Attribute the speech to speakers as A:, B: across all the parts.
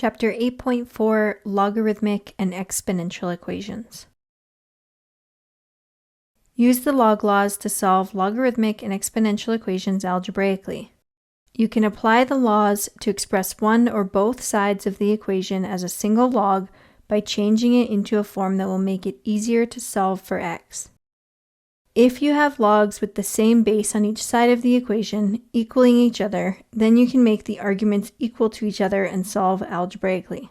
A: Chapter 8.4 Logarithmic and Exponential Equations. Use the log laws to solve logarithmic and exponential equations algebraically. You can apply the laws to express one or both sides of the equation as a single log by changing it into a form that will make it easier to solve for x. If you have logs with the same base on each side of the equation equaling each other, then you can make the arguments equal to each other and solve algebraically.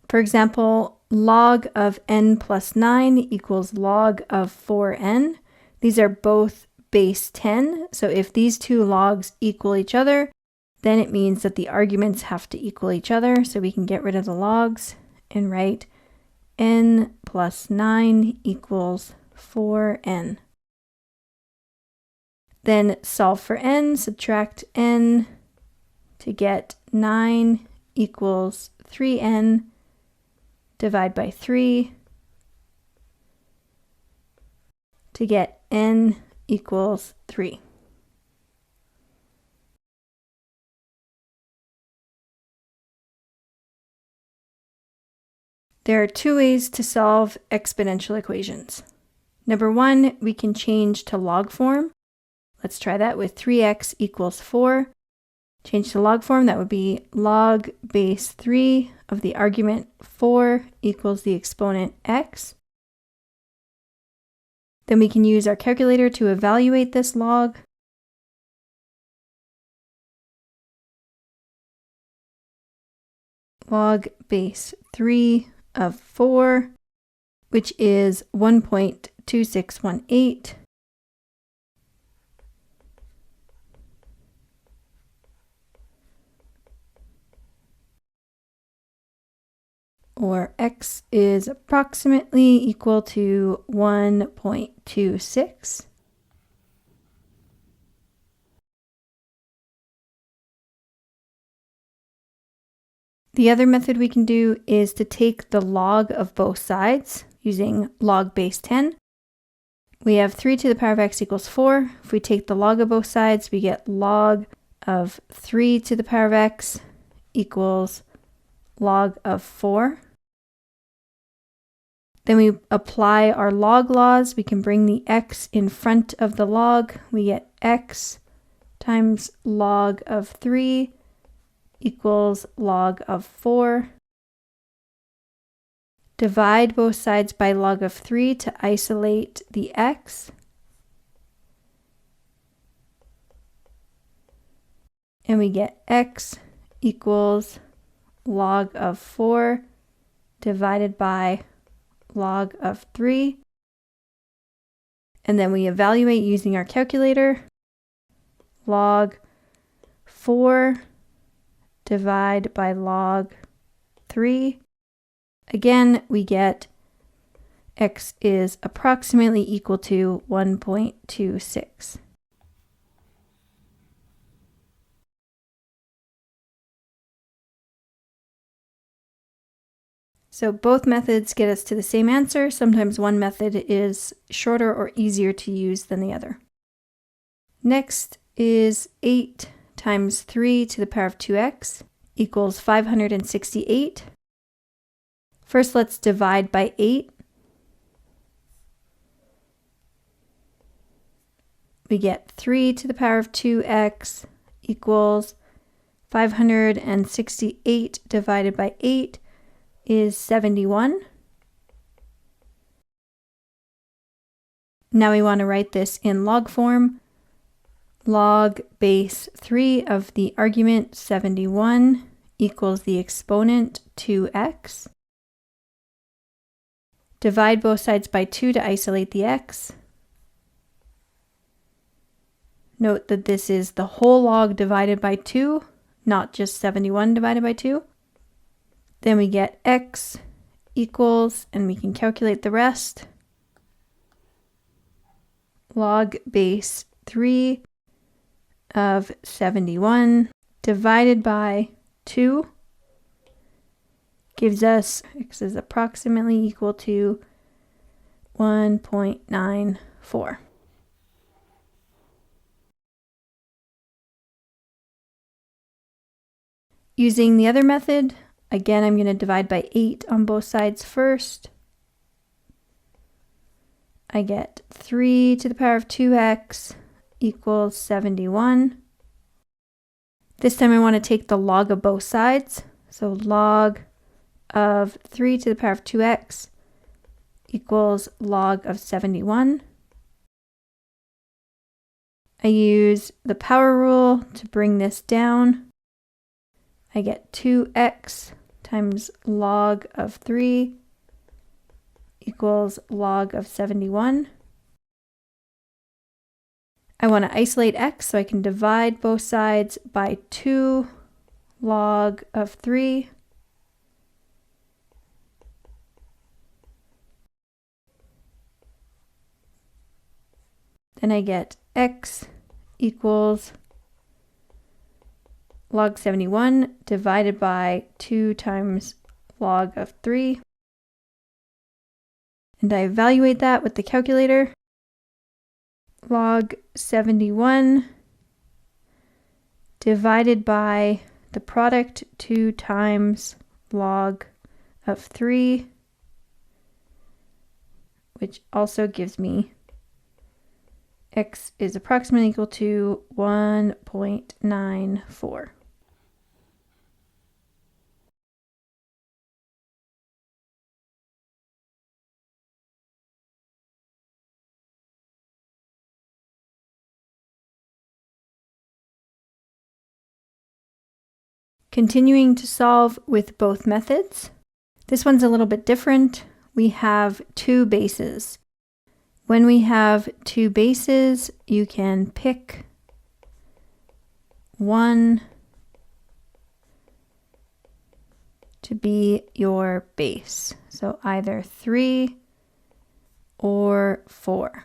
A: For example, log of n plus 9 equals log of 4n. These are both base 10, so if these two logs equal each other, then it means that the arguments have to equal each other, so we can get rid of the logs and write n plus 9 equals 4n. Then solve for n, subtract n to get 9 equals 3n, divide by 3 to get n equals 3. There are two ways to solve exponential equations. Number one, we can change to log form. Let's try that with 3x equals 4. Change to log form, that would be log base 3 of the argument 4 equals the exponent x. Then we can use our calculator to evaluate this log. Log base 3 of 4, which is 1.2618. Or x is approximately equal to 1.26. The other method we can do is to take the log of both sides using log base 10. We have 3 to the power of x equals 4. If we take the log of both sides, we get log of 3 to the power of x equals log of 4. Then we apply our log laws. We can bring the x in front of the log. We get x times log of 3 equals log of 4. Divide both sides by log of 3 to isolate the x. And we get x equals log of 4 divided by log of 3. And then we evaluate using our calculator. Log 4 divide by log 3. Again, we get x is approximately equal to 1.26. So both methods get us to the same answer. Sometimes one method is shorter or easier to use than the other. Next is 8 times 3 to the power of 2x equals 568. First, let's divide by 8. We get 3 to the power of 2x equals 568 divided by 8 is 71. Now we want to write this in log form. Log base 3 of the argument 71 equals the exponent 2x. Divide both sides by 2 to isolate the x. Note that this is the whole log divided by 2, not just 71 divided by 2. Then we get x equals, and we can calculate the rest, log base 3 of 71 divided by 2 gives us x is approximately equal to 1.94. Using the other method, Again, I'm going to divide by 8 on both sides first. I get 3 to the power of 2x equals 71. This time I want to take the log of both sides. So log of 3 to the power of 2x equals log of 71. I use the power rule to bring this down. I get 2x times log of 3 equals log of 71. I want to isolate x, so I can divide both sides by 2 log of 3. Then I get x equals log 71 divided by 2 times log of 3. And I evaluate that with the calculator. Log 71 divided by the product 2 times log of 3, which also gives me x is approximately equal to 1.94. Continuing to solve with both methods. This one's a little bit different. We have 2 bases. When we have 2 bases, you can pick one to be your base. So either 3 or 4.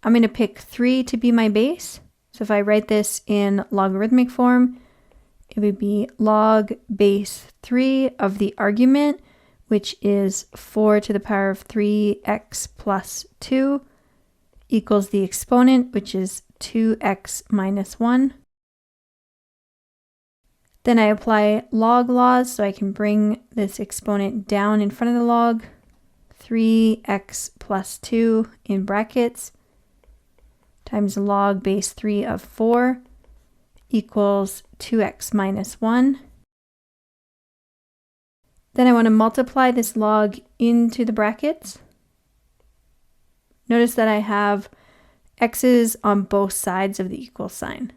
A: I'm going to pick 3 to be my base. So if I write this in logarithmic form, it would be log base 3 of the argument, which is 4 to the power of 3x plus 2, equals the exponent, which is 2x minus 1. Then I apply log laws, so I can bring this exponent down in front of the log. 3x plus 2 in brackets times log base 3 of 4 equals 2x minus 1. Then I want to multiply this log into the brackets. Notice that I have x's on both sides of the equal sign.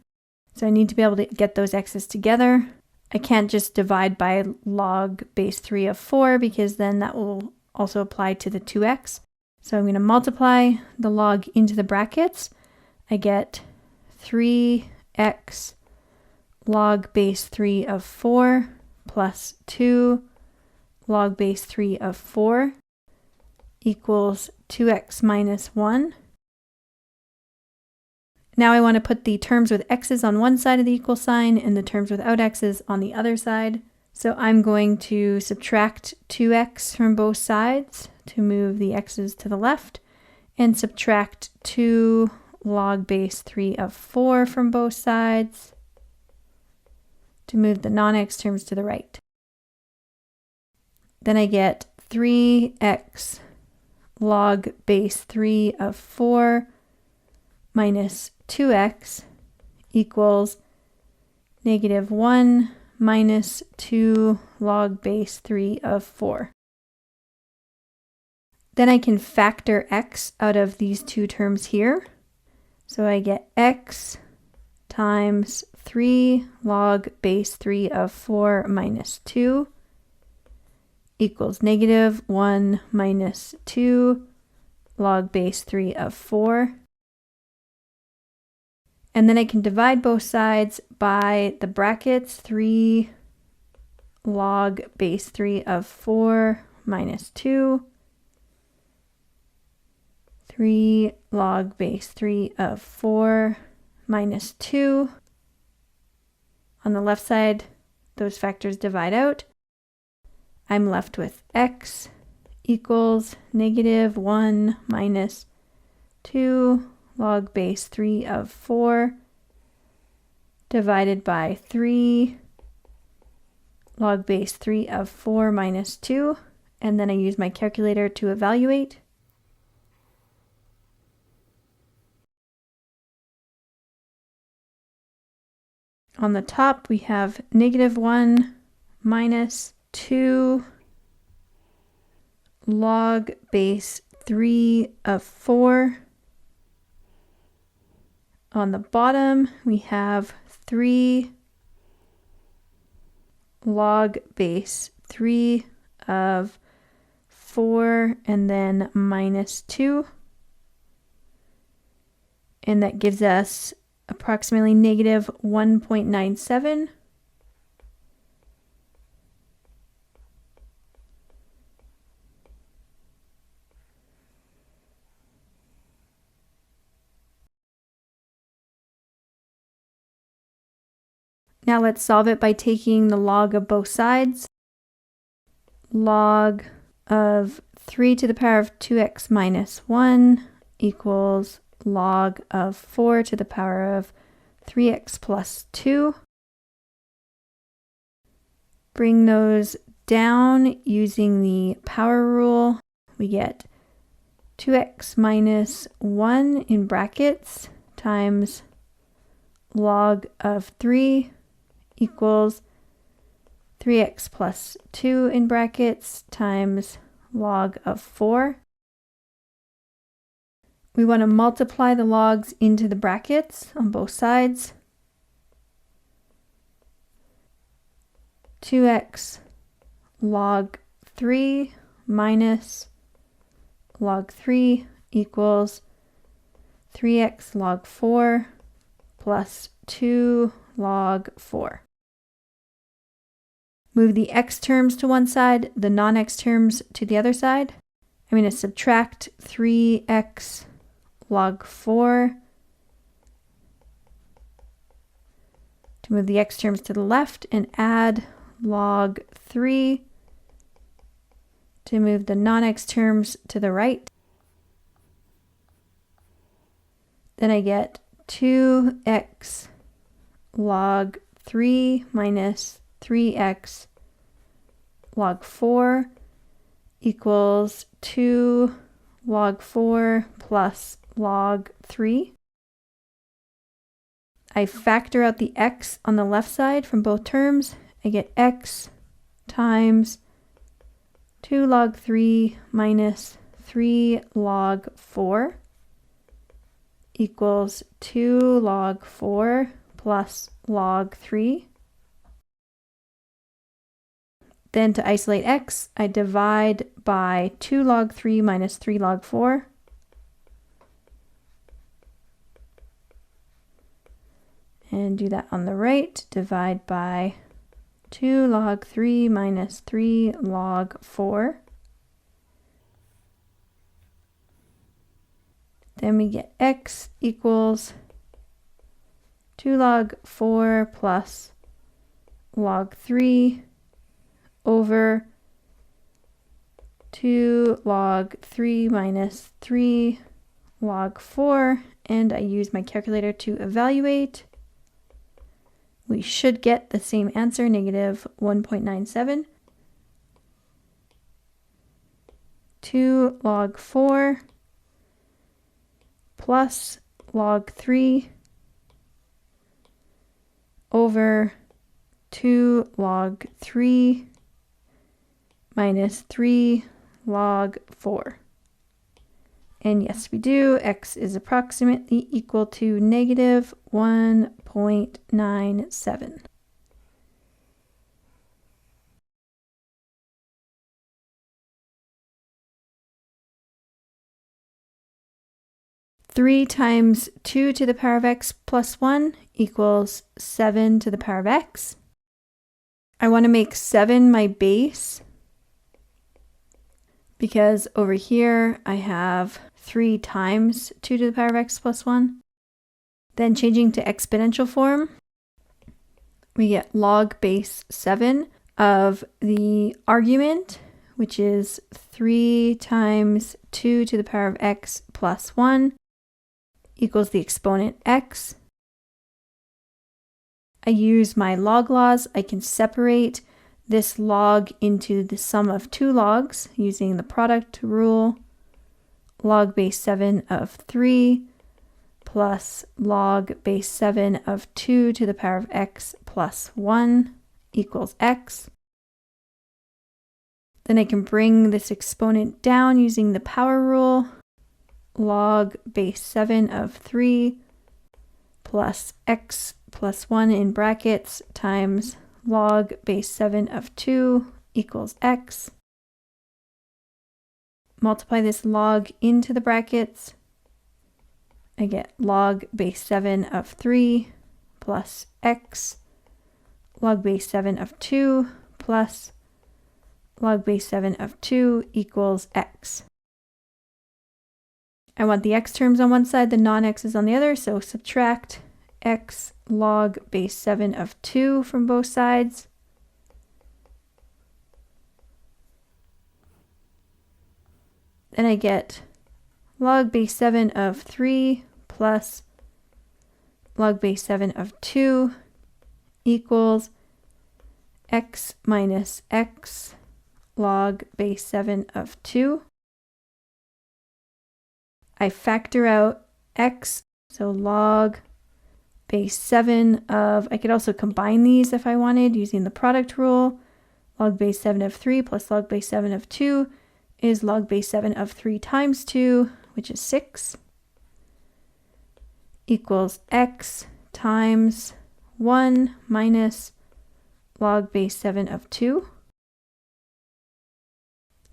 A: So I need to be able to get those x's together. I can't just divide by log base 3 of 4 because then that will also apply to the 2x. So I'm going to multiply the log into the brackets. I get 3x log base 3 of 4 plus 2 log base 3 of 4 equals 2x minus 1. Now I want to put the terms with x's on one side of the equal sign and the terms without x's on the other side. So I'm going to subtract 2x from both sides to move the x's to the left, and subtract 2 log base 3 of 4 from both sides to move the non-x terms to the right. Then I get 3x log base 3 of 4 minus 2x equals negative 1 minus 2 log base 3 of 4. Then I can factor x out of these 2 terms here. So I get x times 3 log base 3 of 4 minus 2 equals negative 1 minus 2 log base 3 of 4. And then I can divide both sides by the brackets 3 log base 3 of 4 minus 2. 3 log base 3 of 4 minus 2. On the left side, those factors divide out. I'm left with x equals negative 1 minus 2 log base 3 of 4 divided by 3 log base 3 of 4 minus 2, and then I use my calculator to evaluate. On the top, we have -1 minus 2 log base 3 of 4. On the bottom, we have 3 log base 3 of 4 and then minus 2. And that gives us approximately -1.97. Now let's solve it by taking the log of both sides. Log of 3 to the power of 2x minus 1 equals log of 4 to the power of 3x plus 2. Bring those down using the power rule. We get 2x minus 1 in brackets times log of 3 equals 3x plus 2 in brackets times log of 4. We want to multiply the logs into the brackets on both sides. 2x log 3 minus log 3 equals 3x log 4 plus 2 log 4. Move the x terms to one side, the non-x terms to the other side. I'm going to subtract 3x log 4 to move the x terms to the left, and add log 3 to move the non-x terms to the right. Then I get 2x log 3 minus 3x log 4 equals 2 log 4 plus log 3. I factor out the x on the left side from both terms. I get x times 2 log 3 minus 3 log 4 equals 2 log 4 plus log 3. Then to isolate x, I divide by 2 log 3 minus 3 log 4. And do that on the right. Divide by 2 log 3 minus 3 log 4. Then we get x equals 2 log 4 plus log 3 over 2 log 3 minus 3 log 4, and I use my calculator to evaluate. We should get the same answer, -1.97. 2 log 4 plus log 3 over 2 log 3 minus 3 log 4. And yes, we do. X is approximately equal to -1.97. Three times 2 to the power of x plus 1 equals 7 to the power of x. I want to make 7 my base, because over here I have 3 times 2 to the power of x plus 1. Then changing to exponential form, we get log base 7 of the argument, which is 3 times 2 to the power of x plus 1 equals the exponent x. I use my log laws. I can separate this log into the sum of two logs using the product rule. Log base 7 of 3 plus log base 7 of 2 to the power of x plus 1 equals x. Then I can bring this exponent down using the power rule. Log base 7 of 3 plus x plus 1 in brackets times log base 7 of 2 equals x. Multiply this log into the brackets. I get log base 7 of 3 plus x log base 7 of 2 plus log base 7 of 2 equals x. I want the x terms on one side, the non-x's on the other, so subtract x log base 7 of 2 from both sides. Then I get log base 7 of 3 plus log base 7 of 2 equals x minus x log base 7 of 2. I factor out x, so log base 7 of, I could also combine these if I wanted using the product rule. Log base 7 of 3 plus log base 7 of 2 is log base 7 of 3 times 2, which is 6, equals x times 1 minus log base 7 of 2.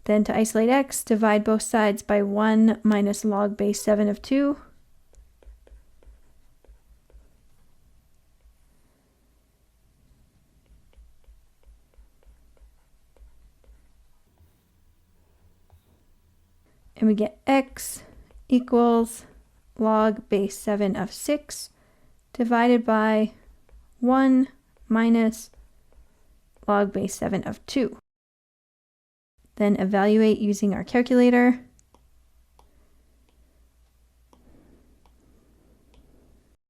A: Then to isolate x, divide both sides by 1 minus log base 7 of 2. And we get x equals log base 7 of 6 divided by 1 minus log base 7 of 2. Then evaluate using our calculator.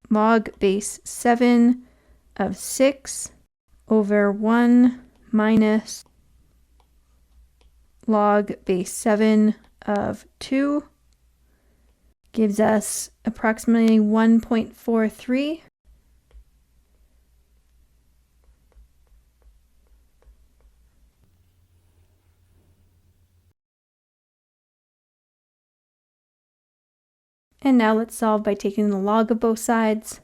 A: Log base 7 of 6 over 1 minus log base 7 of 2 gives us approximately 1.43. And now let's solve by taking the log of both sides.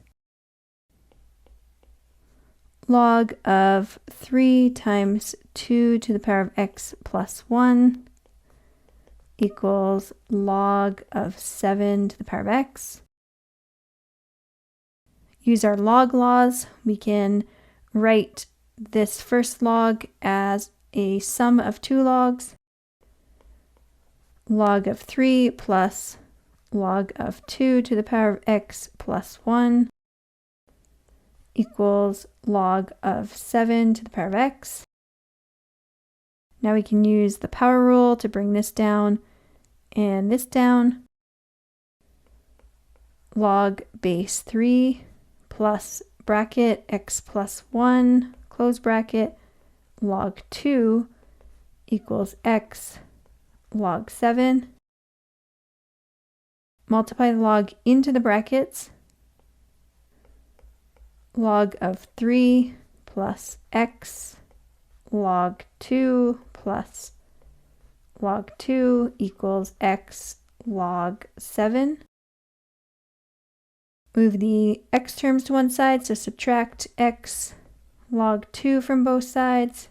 A: Log of 3 times 2 to the power of x plus 1 equals log of 7 to the power of x. Use our log laws. We can write this first log as a sum of two logs. Log of 3 plus log of 2 to the power of x plus 1 equals log of 7 to the power of x. Now we can use the power rule to bring this down and this down. Log base 3 plus bracket x plus 1 close bracket log 2 equals x log 7. Multiply the log into the brackets. Log of 3 plus x log 2 plus log 2 equals x log 7. Move the x terms to one side, so subtract x log 2 from both sides.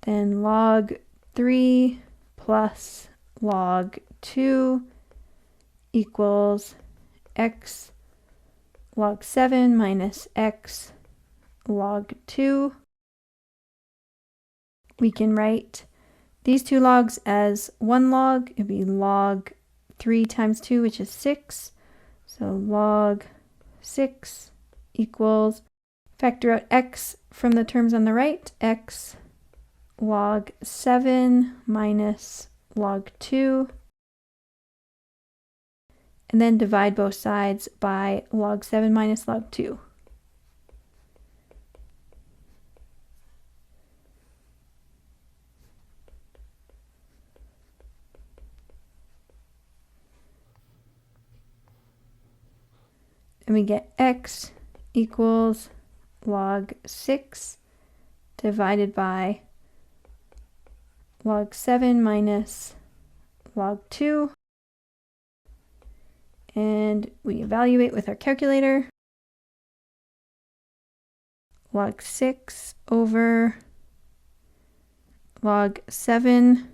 A: Then log 3 plus log 2 equals x log 7 minus x log 2. We can write these two logs as one log. It'd be log 3 times 2, which is 6. So log 6 equals, factor out x from the terms on the right, x log 7 minus log 2. and then divide both sides by log 7 minus log 2. And we get x equals log 6 divided by log 7 minus log 2. And we evaluate with our calculator. Log 6 over log 7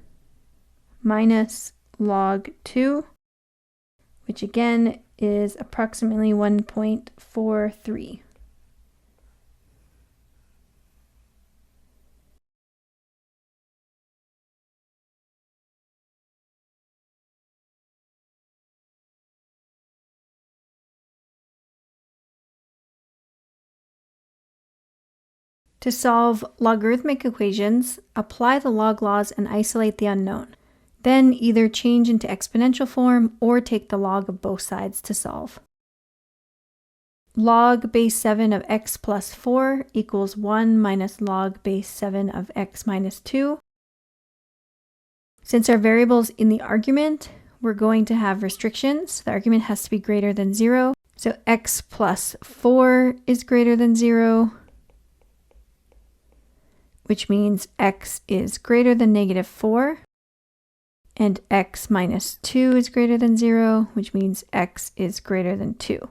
A: minus log 2, which again is approximately 1.43. To solve logarithmic equations, apply the log laws and isolate the unknown. Then either change into exponential form or take the log of both sides to solve. Log base 7 of x plus 4 equals 1 minus log base 7 of x minus 2. Since our variable's in the argument, we're going to have restrictions. The argument has to be greater than 0. So x plus 4 is greater than 0, which means x is greater than negative 4. And x minus 2 is greater than 0, which means x is greater than 2.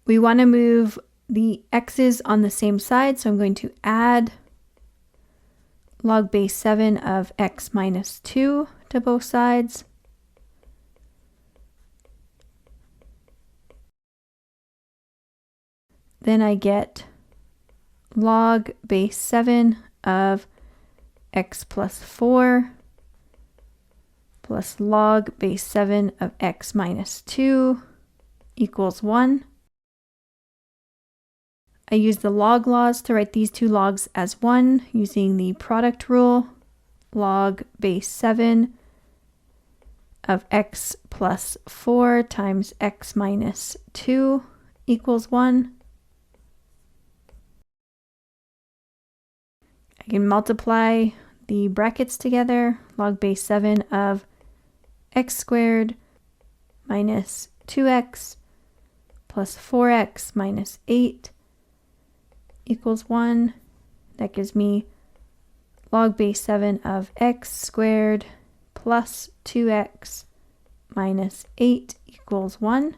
A: We want to move the x's on the same side, so I'm going to add log base 7 of x minus 2 to both sides. Then I get log base 7 of x plus 4 plus log base 7 of x minus 2 equals 1. I use the log laws to write these two logs as 1 using the product rule. Log base 7 of x plus 4 times x minus 2 equals 1. I can multiply the brackets together. Log base 7 of x squared minus 2x plus 4x minus 8 equals 1. That gives me log base 7 of x squared plus 2x minus 8 equals 1.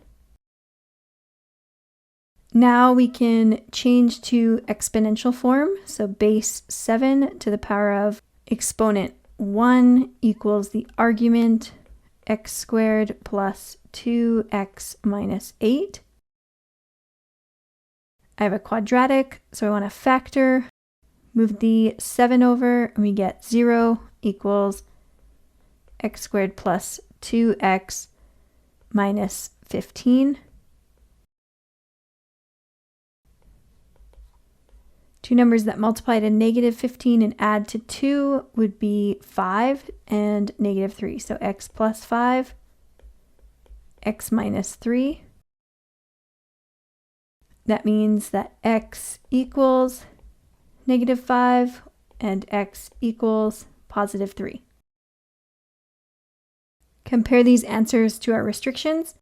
A: Now we can change to exponential form. So base 7 to the power of exponent 1 equals the argument x squared plus 2x minus 8. I have a quadratic, so I want to factor. Move the 7 over, and we get 0 equals x squared plus 2x minus 15. Two numbers that multiply to negative 15 and add to 2 would be 5 and negative 3. So x plus 5, x minus 3. That means that x equals negative 5 and x equals positive 3. Compare these answers to our restrictions.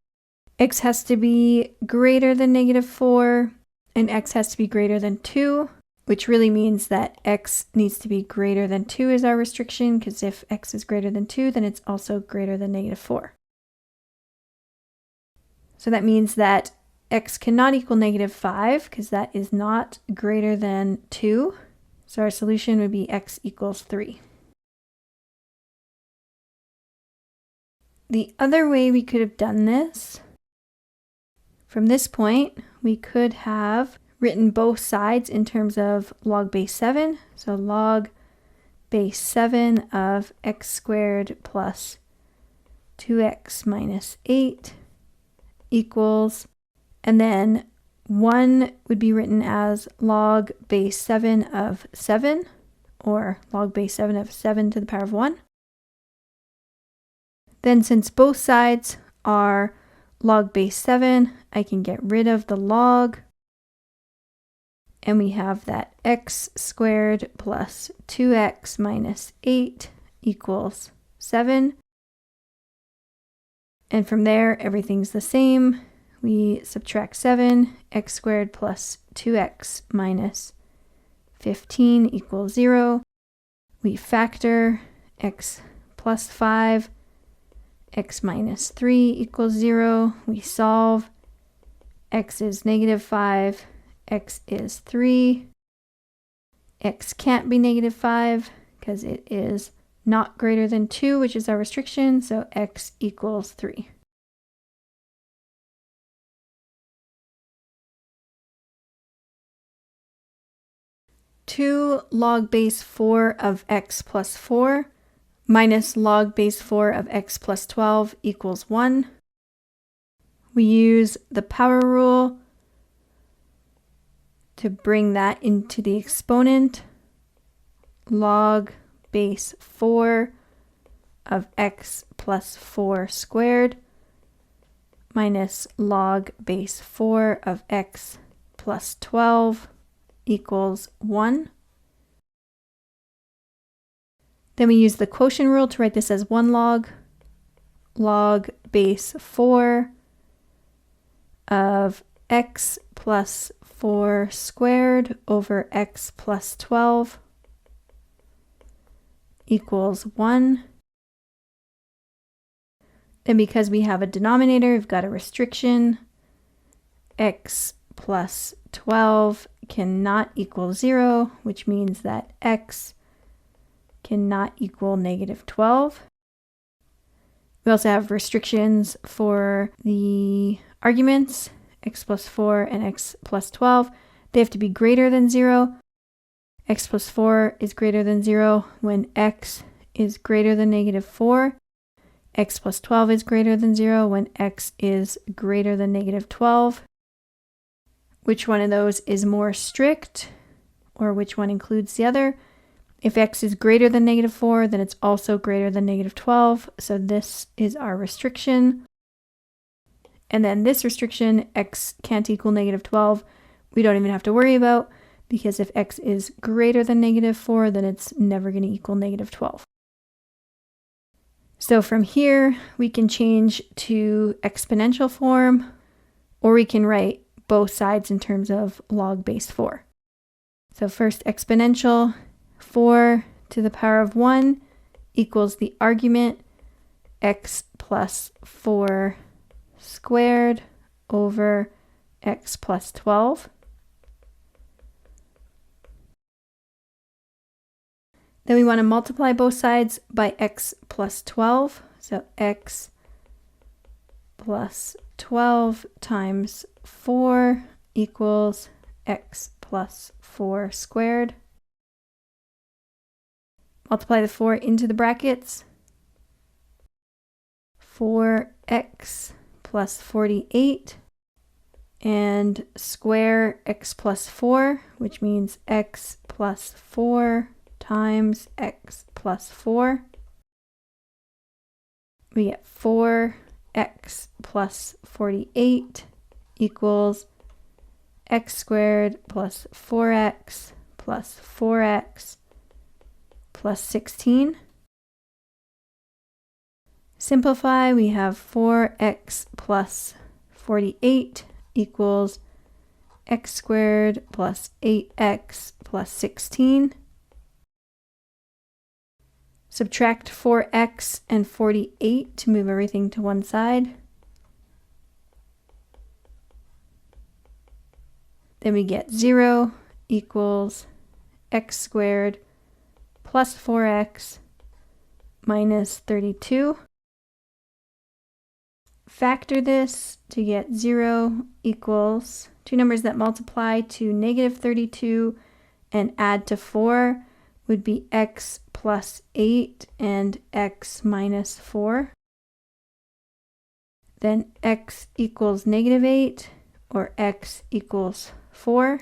A: X has to be greater than negative 4 and x has to be greater than 2, which really means that x needs to be greater than 2 is our restriction, because if x is greater than 2, then it's also greater than negative 4. So that means that x cannot equal negative 5, because that is not greater than 2. So our solution would be x equals 3. The other way we could have done this, from this point, we could have written both sides in terms of log base 7. So log base 7 of x squared plus 2x minus 8 equals, and then 1 would be written as log base 7 of 7, or log base 7 of 7 to the power of 1. Then since both sides are log base 7, I can get rid of the log. And we have that x squared plus 2x minus 8 equals 7. And from there, everything's the same. We subtract 7, x squared plus 2x minus 15 equals 0. We factor x plus 5, x minus 3 equals 0. We solve. X is negative 5, x is 3. X can't be negative 5 because it is not greater than 2, which is our restriction, so x equals 3. Two log base 4 of x plus 4 minus log base 4 of x plus 12 equals 1. We use the power rule to bring that into the exponent. Log base 4 of x plus 4 squared minus log base 4 of x plus 12 equals 1. Then we use the quotient rule to write this as 1 log. Log base 4 of x plus 4 squared over x plus 12 equals 1. And because we have a denominator, we've got a restriction. X plus 12 cannot equal 0, which means that x cannot equal negative 12. We also have restrictions for the arguments, x plus 4 and x plus 12. They have to be greater than 0. X plus 4 is greater than 0 when x is greater than negative 4. X plus 12 is greater than 0 when x is greater than negative 12. Which one of those is more strict, or which one includes the other? If x is greater than negative 4, then it's also greater than negative 12. So this is our restriction. And then this restriction, x can't equal negative 12, we don't even have to worry about, because if x is greater than negative 4, then it's never going to equal negative 12. So from here, we can change to exponential form, or we can write both sides in terms of log base 4. So first exponential, 4 to the power of 1 equals the argument x plus 4 squared over x plus 12. Then we want to multiply both sides by x plus 12. So x plus 12 times 4 equals x plus 4 squared. Multiply the 4 into the brackets. 4x plus 48 and square x plus 4, which means x plus 4 times x plus 4. We get 4x plus 48 equals x squared plus 4x plus 4x plus 16. Simplify, we have 4x plus 48 equals x squared plus 8x plus 16. Subtract 4x and 48 to move everything to one side. Then we get 0 equals x squared plus 4x minus 32. Factor this to get 0 equals two numbers that multiply to negative 32 and add to 4 would be x plus 8 and x minus 4. Then x equals negative 8 or x equals 4.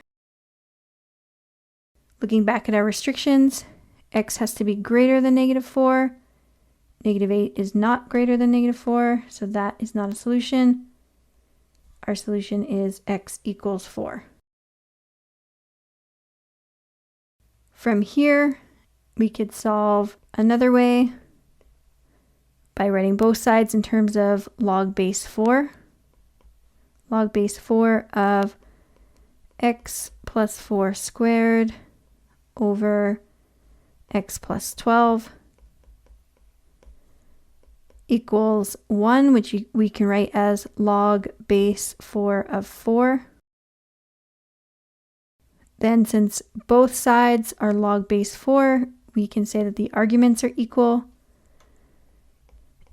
A: Looking back at our restrictions, x has to be greater than negative 4. -8 is not greater than -4, so that is not a solution. Our solution is x equals 4. From here, we could solve another way by writing both sides in terms of log base 4. Log base 4 of x plus 4 squared over x plus 12 equals 1, which we can write as log base 4 of 4. Then since both sides are log base 4, we can say that the arguments are equal.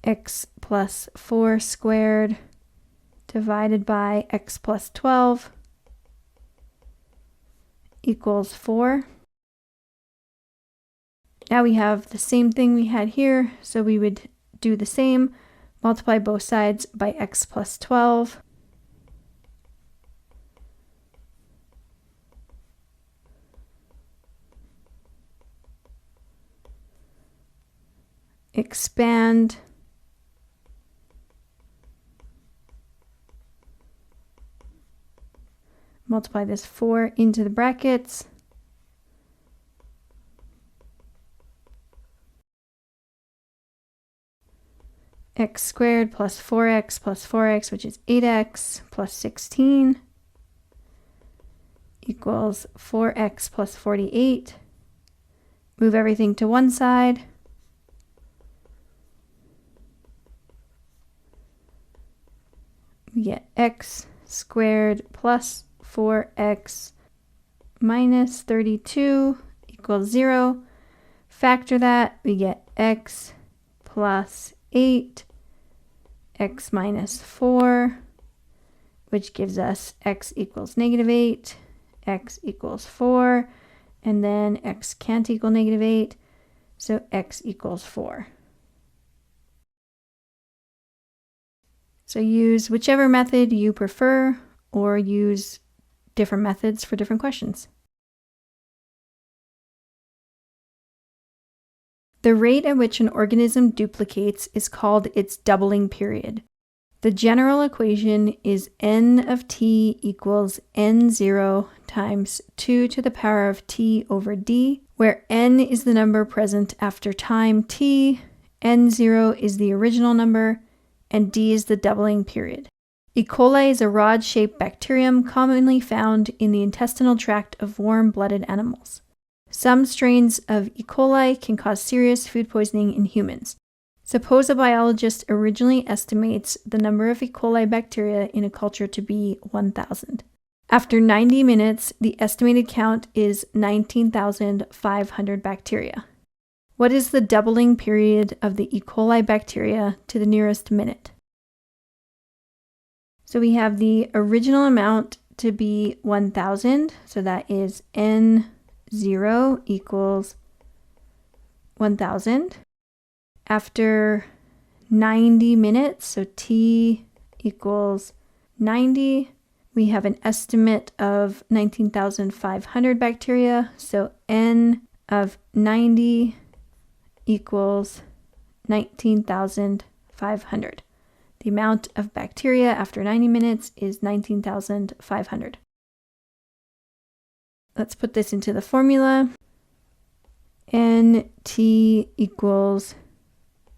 A: X plus 4 squared divided by x plus 12 equals 4. Now we have the same thing we had here, so we would do the same, multiply both sides by x plus 12. Expand. Multiply this 4 into the brackets. X squared plus 4x, which is 8x plus 16 equals 4x plus 48. Move everything to one side. We get x squared plus 4x minus 32 equals 0. Factor that, we get x plus 8, x minus 4, which gives us x equals -8, x equals 4, and then x can't equal -8, so x equals 4. So use whichever method you prefer, or use different methods for different questions. The rate at which an organism duplicates is called its doubling period. The general equation is n of t equals n0 times 2 to the power of t over d, where n is the number present after time t, n0 is the original number, and d is the doubling period. E. coli is a rod-shaped bacterium commonly found in the intestinal tract of warm-blooded animals. Some strains of E. coli can cause serious food poisoning in humans. Suppose a biologist originally estimates the number of E. coli bacteria in a culture to be 1,000. After 90 minutes, the estimated count is 19,500 bacteria. What is the doubling period of the E. coli bacteria to the nearest minute? So we have the original amount to be 1,000, so that is n0 equals 1,000. After 90 minutes, so t equals 90, we have an estimate of 19,500 bacteria, so n of 90 equals 19,500. The amount of bacteria after 90 minutes is 19,500. Let's put this into the formula. Nt equals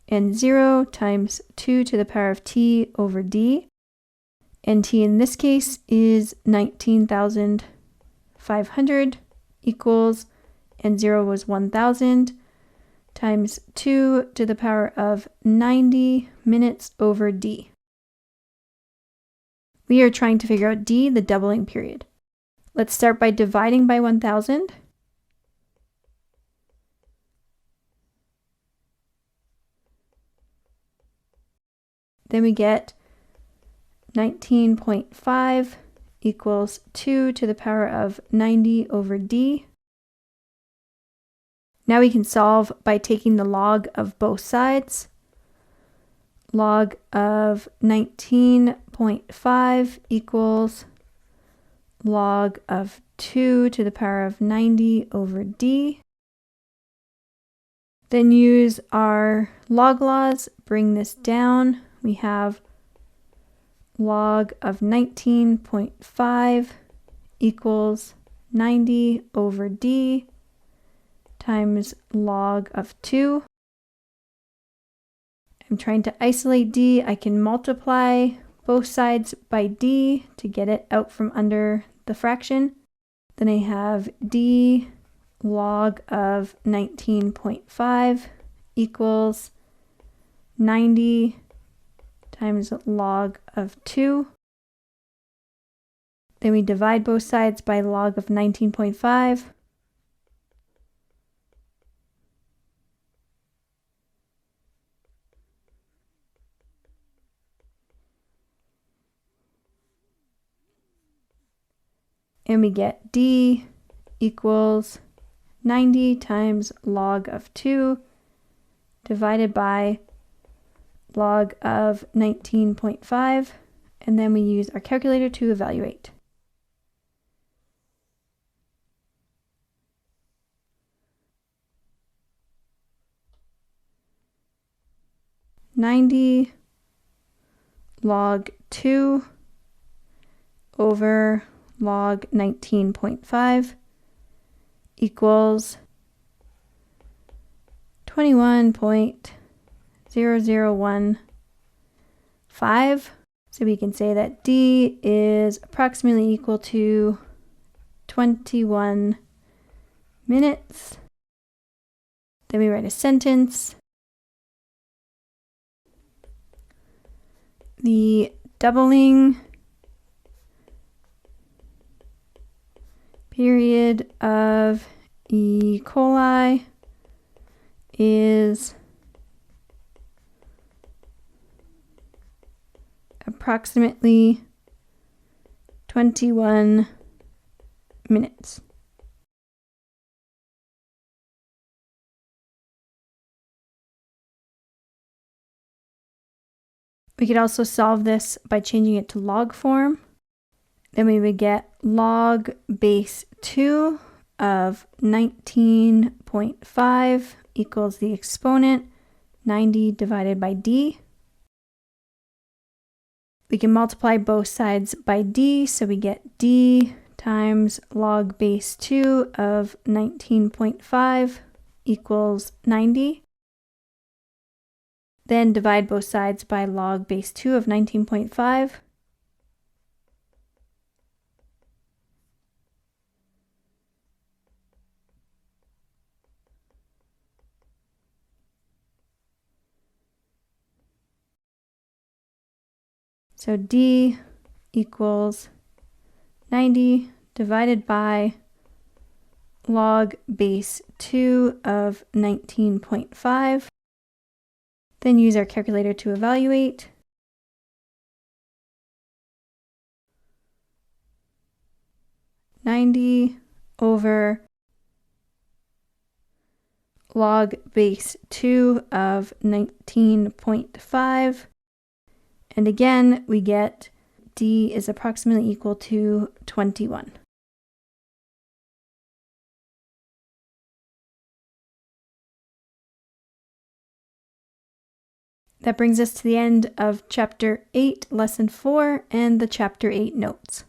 A: n0 times 2 to the power of t over d. Nt in this case is 19,500 equals n0 was 1,000 times 2 to the power of 90 minutes over d. We are trying to figure out d, the doubling period. Let's start by dividing by 1,000. Then we get 19.5 equals 2 to the power of 90 over d. Now we can solve by taking the log of both sides. Log of 19.5 equals log of 2 to the power of 90 over d. Then use our log laws, bring this down. We have log of 19.5 equals 90 over d times log of 2. I'm trying to isolate d. I can multiply both sides by d to get it out from under the fraction. Then I have d log of 19.5 equals 90 times log of 2. Then we divide both sides by log of 19.5. And we get d equals 90 times log of 2 divided by log of 19.5, and then we use our calculator to evaluate. (90) log 2 over log 19.5 equals 21.0015. So we can say that d is approximately equal to 21 minutes. Then we write a sentence. The doubling period of E. coli is approximately 21 minutes. We could also solve this by changing it to log form. Then we would get log base 2 of 19.5 equals the exponent 90 divided by d. We can multiply both sides by d, so we get d times log base 2 of 19.5 equals 90. Then divide both sides by log base 2 of 19.5. So d equals 90 divided by log base 2 of 19.5. Then use our calculator to evaluate. (90) over log base 2 of 19.5. And again, we get d is approximately equal to 21. That brings us to the end of Chapter 8, Lesson 4, and the Chapter 8 notes.